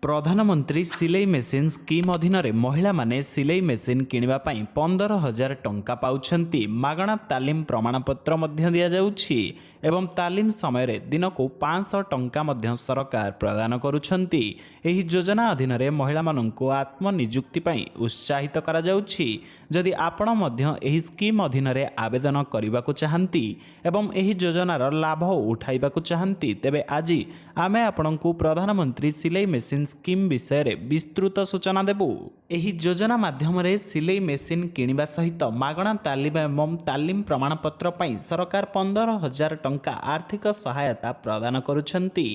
प्रधानमंत्री सिलाई machine scheme अधीन महिला माने सिलाई मेसीन किनिबा पई 15,000 टंका पाउछंती। मागणा तालीम प्रमाणपत्र मध्य दिया जाउछि एवं तालीम समय दिन को 500 टंका मध्य सरकार प्रदान करुछंती। एही योजना अधीन महिला माननकु आत्मनियुक्ति पई उत्साहित करा जाउछि। जदि आपण मध्य एही स्कीम अधीन आवेदन करबाकू चाहंती एवं एही योजनार लाभ उठाइबाकू चाहंती तेबे आज आमे आपणकू प्रधानमंत्री सिलाई मेसीन स्कीम विषय रे विस्तृत सूचना देबू। एही योजना माध्यम सिलाई मेसीन किनिबा सहित मागणा तालीम एवं तालीम प्रमाणपत्र पई सरकार 15,000 टंका आर्थिक सहायता प्रदान करुछंती।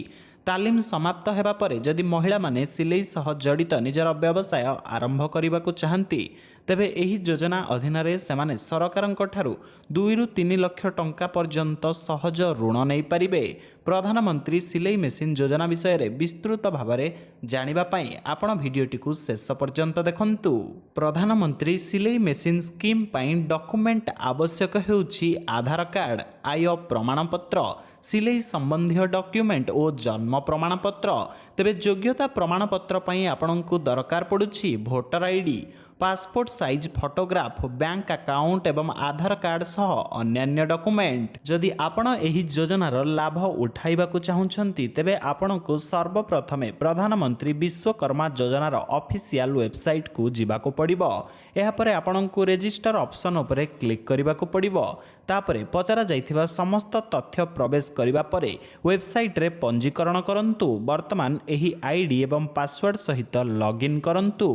तालीम समाप्त हेबा परे जदि महिला माने सिलाई सह जड़ित निजर व्यवसाय आरंभ करने चाहती तेबे एही योजना अधीन सेमाने सरकारंक ठारू 2 ରୁ 3 लाख टंका पर्यंत सहज ऋण नहीं पारिबे। प्रधानमंत्री सिलाई मेसीन योजना विषय रे विस्तृत भाव जानिबा पई आपण भिडियोटी को शेष पर्यंत देखंतु। प्रधानमंत्री सिलाई मेसीन स्कीम पई डॉक्यूमेंट आवश्यक हेउछि आधार कार्ड, आय प्रमाणपत्र, सिलाई संबंधी डॉक्यूमेंट और जन्म प्रमाणपत्र। तेबे योग्यता प्रमाणपत्र पई आपनकु दरकार पड़ुछि voter ID, passport size photograph, bank account एवं आधार कार्ड सह अन्यान्य डॉक्यूमेंट। जदि आपण एही योजनार लाभ उठाइबाकू चाहुछंती तेबे आपणकू सर्वप्रथमे प्रधानमंत्री विश्वकर्मा योजनार ऑफिशियल वेबसाइट को जिबाकू पड़िबो। एहा परे आपणकू रजिस्टर ऑप्शन उपरे क्लिक करिबाकू पड़िबो। तापरे पचरा जाइथिबा समस्त तथ्य प्रवेश करिबा परे वेबसाइट रे पंजीकरण करंतु। वर्तमान एही आईडी एवं पासवर्ड सहित लॉगिन करंतु।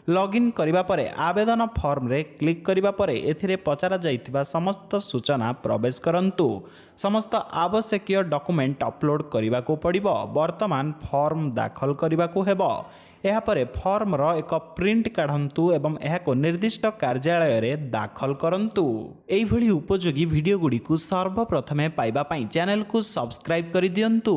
लॉगिन करिबा परे आवेदन फॉर्म रे क्लिक करिबा परे एथिरे पचरा जाइथिबा समस्त सूचना प्रवेश करंतु। समस्त आवश्यक डॉक्यूमेंट अपलोड करिबाकू पड़िबो। वर्तमान फॉर्म दाखल करिबाकू हेबो। एहा परे फॉर्म रो एक प्रिंट काढंतु एवं एहाको निर्दिष्ट कार्यालय रे दाखल करंतु। एही भली उपयोगी वीडियो गुडी को सर्वप्रथमे पाइबा पई चैनल को सब्सक्राइब करि दियंतु।